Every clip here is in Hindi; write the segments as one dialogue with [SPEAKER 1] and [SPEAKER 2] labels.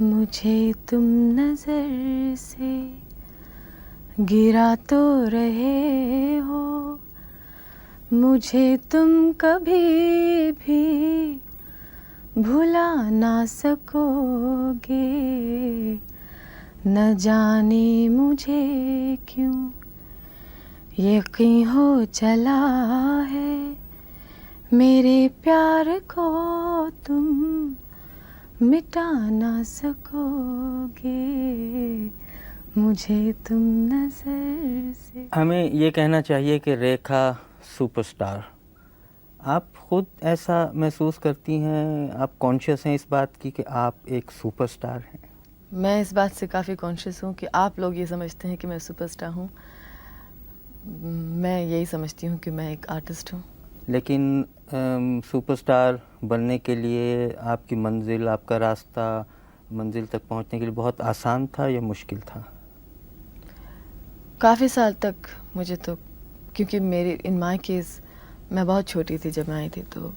[SPEAKER 1] मुझे तुम नजर से गिरा तो रहे हो, मुझे तुम कभी भी भुला ना सकोगे। न जाने मुझे क्यों यकीन हो चला है, मेरे प्यार को तुम मिटा ना सकोगे, मुझे तुम नजर से।
[SPEAKER 2] हमें ये कहना चाहिए कि रेखा सुपरस्टार। आप खुद ऐसा महसूस करती हैं, आप कॉन्शियस हैं इस बात की कि आप एक सुपरस्टार हैं?
[SPEAKER 1] मैं इस बात से काफ़ी कॉन्शियस हूँ कि आप लोग ये समझते हैं कि मैं सुपरस्टार हूँ। मैं यही समझती हूँ कि मैं एक आर्टिस्ट हूँ।
[SPEAKER 2] लेकिन सुपरस्टार बनने के लिए आपकी मंजिल, आपका रास्ता मंजिल तक पहुंचने के लिए बहुत आसान था या मुश्किल था?
[SPEAKER 1] काफ़ी साल तक मुझे तो, क्योंकि मेरे इन माय केस मैं बहुत छोटी थी जब मैं आई थी, तो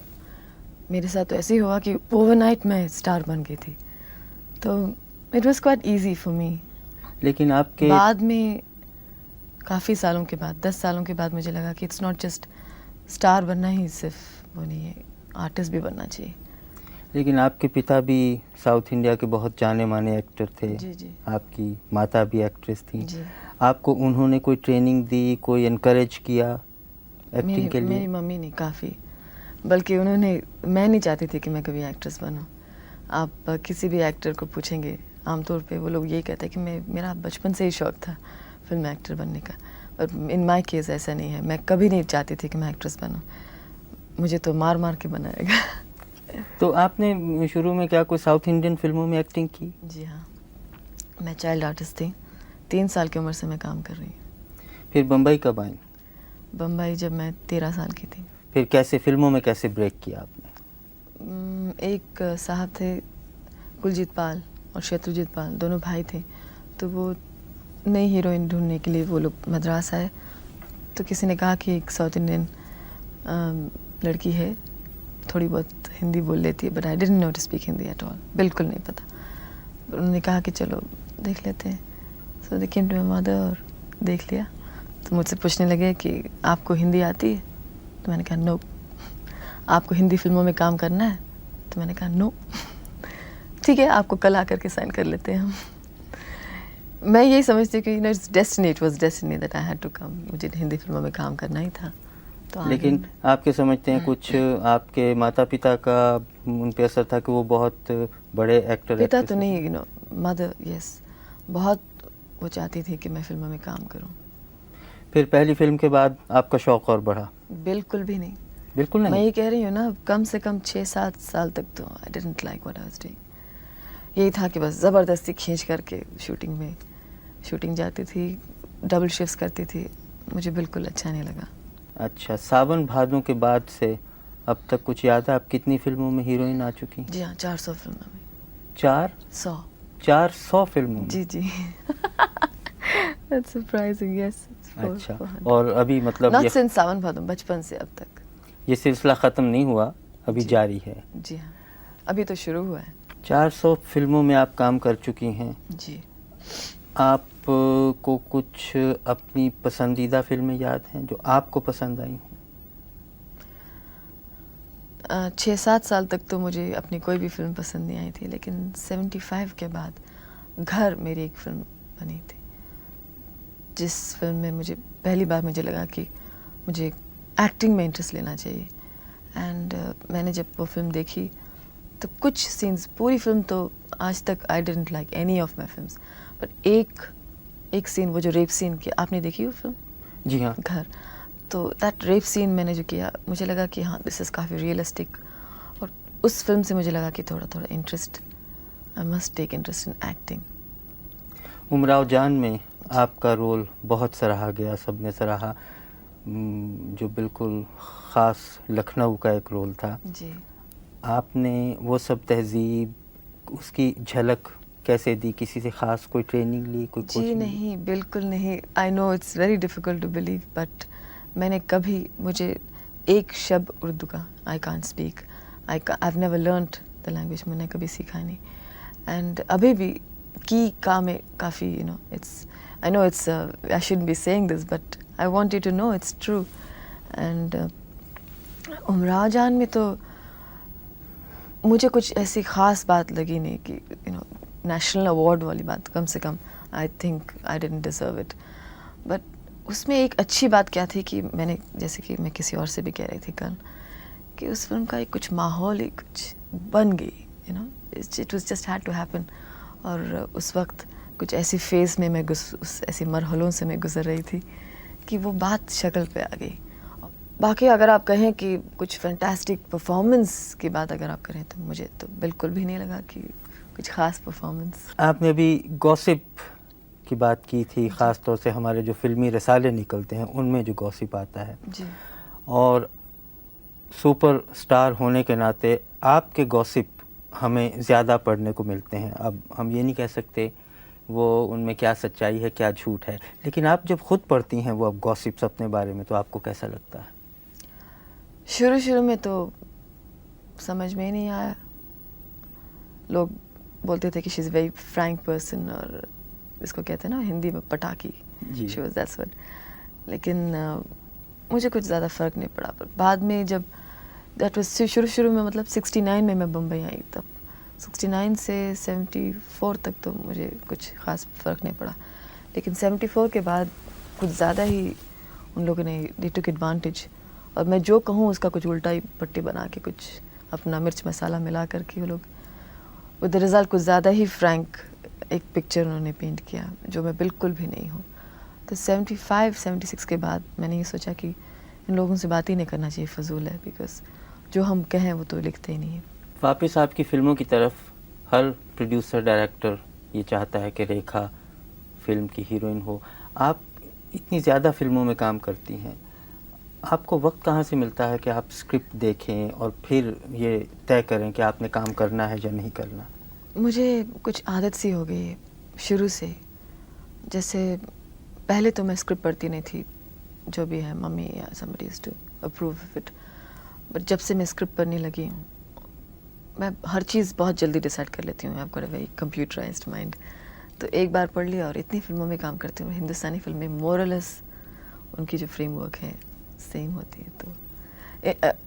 [SPEAKER 1] मेरे साथ तो ऐसे ही हुआ कि ओवरनाइट मैं स्टार बन गई थी। तो it was quite easy for me.
[SPEAKER 2] लेकिन आपके
[SPEAKER 1] बाद में काफ़ी सालों के बाद, 10 सालों के बाद मुझे लगा कि इट्स नॉट जस्ट स्टार बनना ही सिर्फ वो नहीं है, आर्टिस्ट भी बनना चाहिए।
[SPEAKER 2] लेकिन आपके पिता भी साउथ इंडिया के बहुत जाने माने एक्टर थे।
[SPEAKER 1] जी जी
[SPEAKER 2] आपकी माता भी एक्ट्रेस थी।
[SPEAKER 1] जी।
[SPEAKER 2] आपको उन्होंने कोई ट्रेनिंग दी, कोई इनकरेज किया एक्टिंग के लिए?
[SPEAKER 1] मेरी मम्मी ने काफ़ी, बल्कि उन्होंने, मैं नहीं चाहती थी कि मैं कभी एक्ट्रेस बनूं। आप किसी भी एक्टर को पूछेंगे, आमतौर पे वो लोग यही कहते हैं कि मेरा बचपन से ही शौक था फिल्म एक्टर बनने का। पर इन माय केस ऐसा नहीं है। मैं कभी नहीं चाहती थी कि मैं एक्ट्रेस बनूं। मुझे तो मार मार के बनाएगा।
[SPEAKER 2] तो आपने शुरू में क्या कोई साउथ इंडियन फिल्मों में एक्टिंग की?
[SPEAKER 1] जी हाँ, मैं चाइल्ड आर्टिस्ट थी। 3 साल की उम्र से मैं काम कर रही हूँ।
[SPEAKER 2] फिर बम्बई कब आई?
[SPEAKER 1] बम्बई जब मैं 13 साल की थी।
[SPEAKER 2] फिर कैसे फिल्मों में कैसे ब्रेक किया आपने?
[SPEAKER 1] एक साहब थे, कुलजीत पाल और शत्रुजीत पाल, दोनों भाई थे। तो वो नई हीरोइन ढूंढने के लिए वो लोग मद्रास आए। तो किसी ने कहा कि एक साउथ इंडियन लड़की है, थोड़ी बहुत हिंदी बोल लेती है, but I didn't know to speak Hindi at all, बिल्कुल नहीं पता। उन्होंने कहा कि चलो देख लेते हैं। सो दे केम टू माय मदर और देख लिया। तो मुझसे पूछने लगे कि आपको हिंदी आती है? तो मैंने कहा नो। आपको हिंदी फिल्मों में काम करना है? तो मैंने कहा नो। ठीक है, आपको कल आकर के साइन कर लेते हैं हम। मैं यही समझती हूँ कि it's destiny, it was destiny that I had to come. मुझे हिंदी फिल्मों में काम करना ही था। तो
[SPEAKER 2] लेकिन आपके समझते हैं कुछ आपके माता पिता का उन पे असर था कि वो बहुत बड़े एक्टर?
[SPEAKER 1] पिता तो नहीं, यू नो, मदर, यस, बहुत वो चाहती थी कि मैं फिल्मों में काम करूं।
[SPEAKER 2] फिर पहली फिल्म के बाद आपका शौक और बढ़ा?
[SPEAKER 1] बिल्कुल भी नहीं।
[SPEAKER 2] बिल्कुल
[SPEAKER 1] मैं
[SPEAKER 2] नहीं?
[SPEAKER 1] ये कह रही हूँ ना, कम से कम 6-7 साल तक तो I didn't like what I was doing. यही था कि बस ज़बरदस्ती खींच करके शूटिंग जाती थी, डबल शिफ्ट्स करती थी। मुझे बिल्कुल अच्छा नहीं लगा।
[SPEAKER 2] अच्छा, सावन भादों के बाद से अब तक कुछ याद है आप कितनी फिल्मों में हीरोइन आ चुकी?
[SPEAKER 1] जी हाँ, 400 फिल्मों में।
[SPEAKER 2] 400 फिल्मों में?
[SPEAKER 1] जी जी। That's surprising, yes.
[SPEAKER 2] अच्छा, और अभी मतलब
[SPEAKER 1] Not since सावन भादो, बचपन से अब तक।
[SPEAKER 2] ये सिलसिला ख़त्म नहीं हुआ, अभी
[SPEAKER 1] जी।
[SPEAKER 2] जारी है?
[SPEAKER 1] जी हाँ, अभी तो शुरू हुआ है।
[SPEAKER 2] 400 फिल्मों में आप काम कर चुकी हैं।
[SPEAKER 1] जी।
[SPEAKER 2] आप को कुछ अपनी पसंदीदा फिल्में याद हैं जो आपको पसंद आई हों?
[SPEAKER 1] 6-7 साल तक तो मुझे अपनी कोई भी फिल्म पसंद नहीं आई थी, लेकिन 75 के बाद घर मेरी एक फिल्म बनी थी, जिस फिल्म में मुझे पहली बार मुझे लगा कि मुझे एक्टिंग में इंटरेस्ट लेना चाहिए। एंड मैंने जब वो फिल्म देखी तो कुछ सीन्स, पूरी फिल्म तो आज तक I didn't like any of my films, but एक सीन, वो जो रेप सीन की, आपने देखी वो फिल्म?
[SPEAKER 2] जी हाँ।
[SPEAKER 1] घर। तो दैट रेप सीन मैंने जो किया, मुझे लगा कि हाँ, दिस इज़ काफ़ी रियलिस्टिक। और उस फिल्म से मुझे लगा कि थोड़ा थोड़ा interest, I must take interest in acting.
[SPEAKER 2] Umrao Jaan में आपका रोल बहुत सराहा गया, सबने सराहा, जो बिल्कुल ख़ास लखनऊ का एक रोल था।
[SPEAKER 1] जी।
[SPEAKER 2] आपने वो सब तहज़ीब, उसकी झलक कैसे दी? किसी से ख़ास कोई ट्रेनिंग ली, कोई
[SPEAKER 1] जी
[SPEAKER 2] कोचिंग ली?
[SPEAKER 1] नहीं, बिल्कुल नहीं। I know it's very difficult to believe, but मैंने कभी, मुझे एक शब्द उर्दू का I can't speak, I have never learned the language, मैंने कभी सीखा नहीं। एंड अभी भी की काम है काफ़ी, you know, I know it's, I should be saying this but I want you to know it's true. And Umrao Jaan में तो मुझे कुछ ऐसी ख़ास बात लगी नहीं कि यू नो नेशनल अवार्ड वाली बात, कम से कम I think I didn't deserve it. But उसमें एक अच्छी बात क्या थी कि मैंने, जैसे कि मैं किसी और से भी कह रही थी कल, कि उस फिल्म का एक कुछ माहौल ही कुछ बन गई, you know, it was just had to happen. और उस वक्त कुछ ऐसी फेज़ में मैं उस ऐसी मरहलों से मैं गुज़र रही थी कि वो बात शक्ल पे आ गई. बाकी अगर आप कहें कि कुछ फैंटास्टिक परफॉर्मेंस की बात अगर आप करें तो मुझे तो बिल्कुल भी नहीं लगा कि कुछ ख़ास परफॉर्मेंस.
[SPEAKER 2] आपने अभी गॉसिप की बात की थी, ख़ास तौर से हमारे जो फ़िल्मी रसाले निकलते हैं उनमें जो गॉसिप आता है,
[SPEAKER 1] जी.
[SPEAKER 2] और सुपर स्टार होने के नाते आपके गॉसिप हमें ज़्यादा पढ़ने को मिलते हैं. अब हम ये नहीं कह सकते वो उनमें क्या सच्चाई है क्या झूठ है, लेकिन आप जब खुद पढ़ती हैं वो अब गॉसिप्स अपने बारे में, तो आपको कैसा लगता है?
[SPEAKER 1] शुरू में तो समझ में ही नहीं आया. लोग बोलते थे कि she is very frank person, और इसको कहते हैं ना हिंदी में पटाखी,
[SPEAKER 2] जी.
[SPEAKER 1] She was that's what. लेकिन मुझे कुछ ज़्यादा फ़र्क नहीं पड़ा. पर बाद में जब दैट वाज शुरू में, मतलब 69 में मैं बम्बई आई, तब 69 से 74 तक तो मुझे कुछ ख़ास फ़र्क नहीं पड़ा. लेकिन 74 के बाद कुछ ज़्यादा ही उन लोगों ने दे टुक एडवांटेज, और मैं जो कहूँ उसका कुछ उल्टा ही पट्टी बना के कुछ अपना मिर्च मसाला मिला करके वो लोग विद द रिज़ल्ट कुछ ज़्यादा ही फ्रैंक एक पिक्चर उन्होंने पेंट किया, जो मैं बिल्कुल भी नहीं हूँ. तो 75-76 के बाद मैंने ये सोचा कि इन लोगों से बात ही नहीं करना चाहिए, फजूल है, बिकॉज जो हम कहें वो तो लिखते ही नहीं है.
[SPEAKER 2] वापस आपकी फ़िल्मों की तरफ हर प्रोड्यूसर डायरेक्टर ये चाहता है कि रेखा फ़िल्म की हीरोइन हो. आप इतनी ज़्यादा फ़िल्मों में काम करती हैं, आपको वक्त कहाँ से मिलता है कि आप स्क्रिप्ट देखें और फिर ये तय करें कि आपने काम करना है या नहीं करना?
[SPEAKER 1] मुझे कुछ आदत सी हो गई है शुरू से. जैसे पहले तो मैं स्क्रिप्ट पढ़ती नहीं थी, जो भी है मम्मी या somebody used to approve of it. But जब से मैं स्क्रिप्ट पढ़ने लगी हूँ, मैं हर चीज़ बहुत जल्दी डिसाइड कर लेती हूँ. I have got a very computerised mind. तो एक बार पढ़ लिया, और इतनी फिल्मों में काम करती हूँ. हिंदुस्तानी फिल्में मोरलेस उनकी जो फ्रेमवर्क है सेम होती है. तो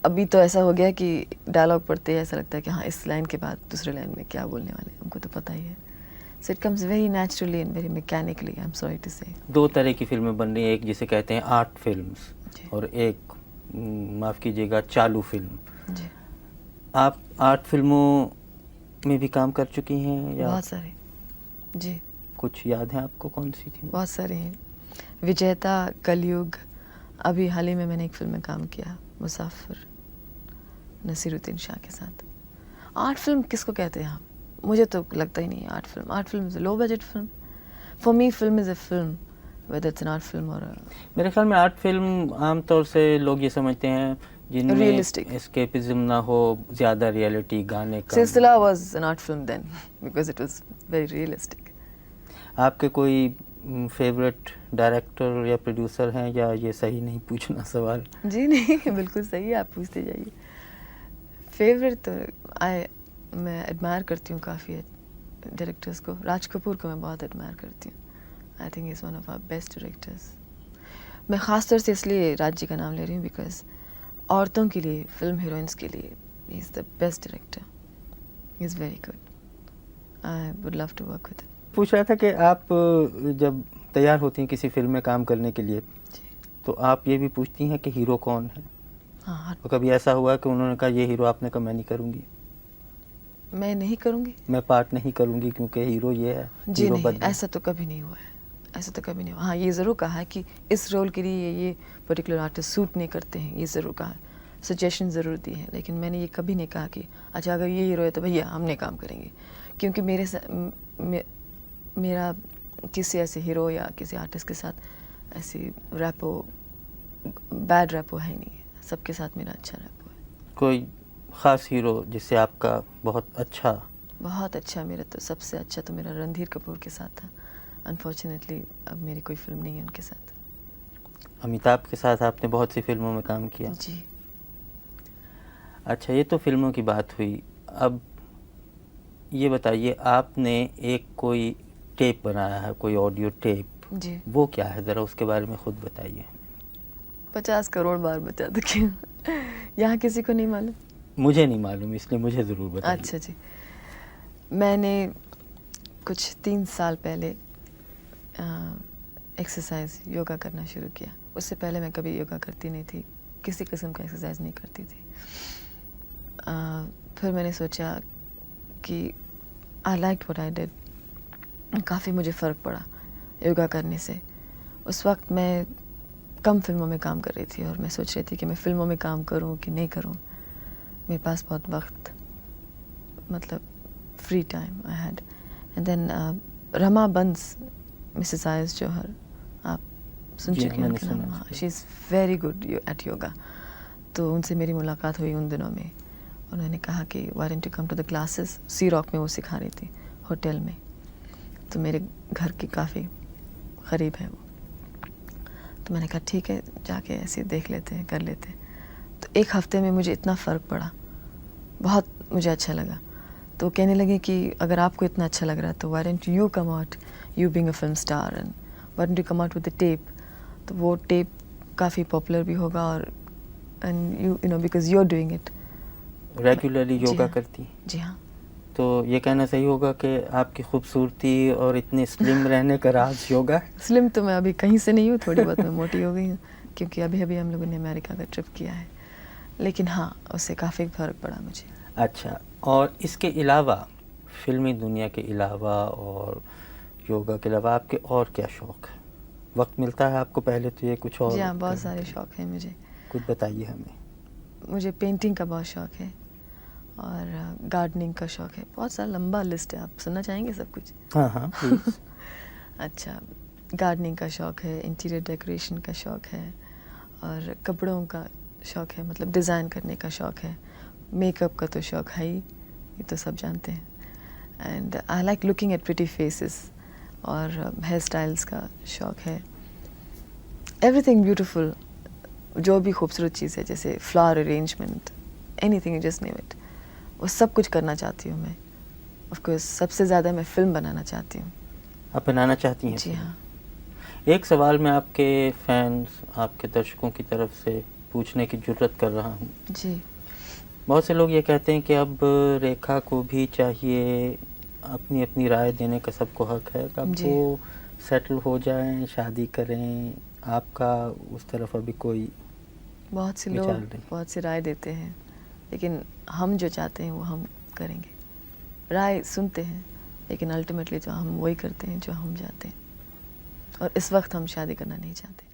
[SPEAKER 1] अभी तो ऐसा हो गया कि डायलॉग पढ़ते ही ऐसा लगता है कि हाँ, इस लाइन के बाद दूसरे लाइन में क्या बोलने वाले हैं, हमको तो पता ही है. So it comes very naturally and very mechanically, I am sorry to say.
[SPEAKER 2] दो तरह की फिल्में बन रही हैं, एक जिसे कहते हैं आर्ट फिल्म्स
[SPEAKER 1] जी.
[SPEAKER 2] और एक माफ़ कीजिएगा चालू फिल्म.
[SPEAKER 1] जी,
[SPEAKER 2] आप आर्ट फिल्मों में भी काम कर चुकी हैं या
[SPEAKER 1] बहुत सारे. जी,
[SPEAKER 2] कुछ याद है आपको कौन सी थी?
[SPEAKER 1] बहुत सारे हैं. विजेता, कलयुग, अभी हाल ही में मैंने एक फिल्म में काम किया, मुसाफिर, नसीरुद्दीन शाह के साथ. आर्ट फिल्म किसको कहते हैं हम? मुझे तो लगता ही नहीं है art film. Art film is a low budget film. For me film is a film, whether it's an art film और
[SPEAKER 2] मेरे ख्याल में आर्ट फिल्म आमतौर से लोग ये समझते हैं जिनमें
[SPEAKER 1] Realistic.
[SPEAKER 2] एस्केपिज्म ना हो, ज़्यादा रियलिटी, गाने कम.
[SPEAKER 1] सिलसिला was an art film then because it was very realistic.
[SPEAKER 2] आपके कोई फेवरेट डायरेक्टर या प्रोड्यूसर हैं, या ये सही नहीं पूछना सवाल?
[SPEAKER 1] जी नहीं, बिल्कुल सही है, आप पूछते जाइए. फेवरेट तो मैं एडमायर करती हूँ काफ़ी डायरेक्टर्स को. राज कपूर को मैं बहुत एडमायर करती हूँ. I think is one of our best directors. मैं ख़ास तौर से इसलिए राज जी का नाम ले रही हूँ बिकॉज औरतों के लिए, फिल्म हीरोइंस के लिए he is the best director. He is very good. I would love to work with.
[SPEAKER 2] पूछ रहा था कि आप जब तैयार होती हैं किसी फिल्म में काम करने के लिए,
[SPEAKER 1] जी.
[SPEAKER 2] तो आप ये भी पूछती हैं कि हीरो कौन है?
[SPEAKER 1] हाँ,
[SPEAKER 2] तो कभी ऐसा हुआ कि उन्होंने कहा ये हीरो, आपने कहा मैं नहीं करूँगी,
[SPEAKER 1] मैं नहीं करूँगी.
[SPEAKER 2] मैं पार्ट नहीं करूँगी क्योंकि हीरो ये है,
[SPEAKER 1] जी
[SPEAKER 2] हीरो
[SPEAKER 1] नहीं,
[SPEAKER 2] बदले?
[SPEAKER 1] ऐसा तो कभी नहीं हुआ है. ऐसा तो कभी नहीं हुआ. हाँ, ये ज़रूर कहा है कि इस रोल के लिए ये पर्टिकुलर आर्टिस्ट सूट नहीं करते हैं, ये ज़रूर कहा है. सजेशन ज़रूर दी है, लेकिन मैंने ये कभी नहीं कहा कि अच्छा अगर ये हीरो है तो भैया हम नहीं काम करेंगे. क्योंकि मेरा किसी ऐसे हीरो या किसी आर्टिस्ट के साथ ऐसी रैपो, बैड रैपो है नहीं है. सबके साथ मेरा अच्छा रैपो है.
[SPEAKER 2] कोई ख़ास हीरो जिससे आपका बहुत अच्छा?
[SPEAKER 1] मेरा तो सबसे अच्छा तो मेरा रणधीर कपूर के साथ था. अनफॉर्चुनेटली अब मेरी कोई फिल्म नहीं है उनके साथ.
[SPEAKER 2] अमिताभ के साथ आपने बहुत सी फिल्मों में काम किया.
[SPEAKER 1] जी.
[SPEAKER 2] अच्छा, ये तो फिल्मों की बात हुई. अब ये बताइए, आपने एक कोई टेप बनाया है, कोई ऑडियो टेप,
[SPEAKER 1] जी,
[SPEAKER 2] वो क्या है? ज़रा उसके बारे में खुद बताइए।
[SPEAKER 1] 50 करोड़ बार बता दो क्यों? यहाँ किसी को नहीं मालूम?
[SPEAKER 2] मुझे नहीं मालूम, इसलिए मुझे ज़रूर बताइए।
[SPEAKER 1] अच्छा जी। मैंने कुछ 3 साल पहले एक्सरसाइज योगा करना शुरू किया। उससे पहले मैं कभी योगा करती नहीं थी, किसी किस्म का एक्सरसाइज नहीं करती थी। फिर मैंने सोचा कि I liked what I did. काफ़ी मुझे फ़र्क पड़ा योगा करने से। उस वक्त मैं कम फिल्मों में काम कर रही थी और मैं सोच रही थी कि मैं फिल्मों में काम करूं कि नहीं करूं। मेरे पास बहुत वक्त, मतलब free time I had. And then Rama Bans, Mrs आयस जौहर, आप सुन
[SPEAKER 2] जी,
[SPEAKER 1] चुके हैं
[SPEAKER 2] मैंने
[SPEAKER 1] उनका
[SPEAKER 2] सुना
[SPEAKER 1] नाम?
[SPEAKER 2] है
[SPEAKER 1] हाँ,
[SPEAKER 2] उसको।
[SPEAKER 1] She is very good at yoga. तो उनसे मेरी मुलाकात हुई उन दिनों में। उन्होंने कहा कि why don't you come to the classes. Sea Rock में वो सिखा रही थी, होटल में। तो मेरे घर के काफ़ी करीब है वो। तो मैंने कहा ठीक है, जाके ऐसे देख लेते हैं, कर लेते हैं। तो एक हफ्ते में मुझे इतना फ़र्क पड़ा, बहुत मुझे अच्छा लगा। तो कहने लगे कि अगर आपको इतना अच्छा लग रहा है तो why don't you come out, you being a film star, and why don't you come out with the tape. तो वो टेप काफ़ी पॉपुलर भी होगा और and you know because you are doing it.
[SPEAKER 2] Regularly
[SPEAKER 1] जी
[SPEAKER 2] योगा
[SPEAKER 1] हाँ,
[SPEAKER 2] करती?
[SPEAKER 1] जी हाँ।
[SPEAKER 2] तो ये कहना सही होगा कि आपकी खूबसूरती और इतने स्लिम रहने का राज योगा है?
[SPEAKER 1] स्लिम तो मैं अभी कहीं से नहीं हूँ, थोड़ी बहुत मैं मोटी हो गई हूँ क्योंकि अभी अभी हम लोगों ने अमेरिका का ट्रिप किया है। लेकिन हाँ, उससे काफ़ी फ़र्क पड़ा मुझे।
[SPEAKER 2] अच्छा, और इसके अलावा, फिल्मी दुनिया के अलावा और योगा के अलावा आपके और क्या शौक़ है? वक्त मिलता है आपको पहले तो ये कुछ और
[SPEAKER 1] जी हाँ, बहुत
[SPEAKER 2] करने
[SPEAKER 1] सारे
[SPEAKER 2] के लिए?
[SPEAKER 1] शौक़ हैं मुझे।
[SPEAKER 2] कुछ बताइए हमें।
[SPEAKER 1] मुझे पेंटिंग का बहुत शौक़ है और गार्डनिंग का शौक़ है। बहुत सारा लंबा लिस्ट है, आप सुनना चाहेंगे सब कुछ?
[SPEAKER 2] हाँ, हाँ, प्लीज़।
[SPEAKER 1] अच्छा, गार्डनिंग का शौक़ है, इंटीरियर डेकोरेशन का शौक़ है और कपड़ों का शौक़ है, मतलब डिज़ाइन करने का शौक़ है। मेकअप का तो शौक़ है ही, ये तो सब जानते हैं। And I like looking at pretty faces और हेयर स्टाइल्स का शौक़ है। एवरीथिंग ब्यूटीफुल, जो भी खूबसूरत चीज़ है, जैसे flower arrangement, anything you just name it, वो सब कुछ करना चाहती हूँ मैं। ऑफ कोर्स सबसे ज़्यादा मैं फ़िल्म बनाना चाहती हूँ।
[SPEAKER 2] आप बनाना चाहती हैं
[SPEAKER 1] जी
[SPEAKER 2] फिल्म?
[SPEAKER 1] हाँ।
[SPEAKER 2] एक सवाल मैं आपके फैंस, आपके दर्शकों की तरफ से पूछने की जुर्रत कर रहा हूँ।
[SPEAKER 1] जी।
[SPEAKER 2] बहुत से लोग ये कहते हैं कि अब रेखा को भी चाहिए, अपनी अपनी राय देने का सबको हक है, अब
[SPEAKER 1] जी।
[SPEAKER 2] वो सेटल हो जाएं, शादी करें। आपका उस तरफ अभी कोई
[SPEAKER 1] बहुत से
[SPEAKER 2] विचार
[SPEAKER 1] लोग
[SPEAKER 2] नहीं?
[SPEAKER 1] बहुत सी राय देते हैं, लेकिन हम जो चाहते हैं वो हम करेंगे। राय सुनते हैं, लेकिन अल्टीमेटली तो हम वही करते हैं जो हम चाहते हैं। और इस वक्त हम शादी करना नहीं चाहते।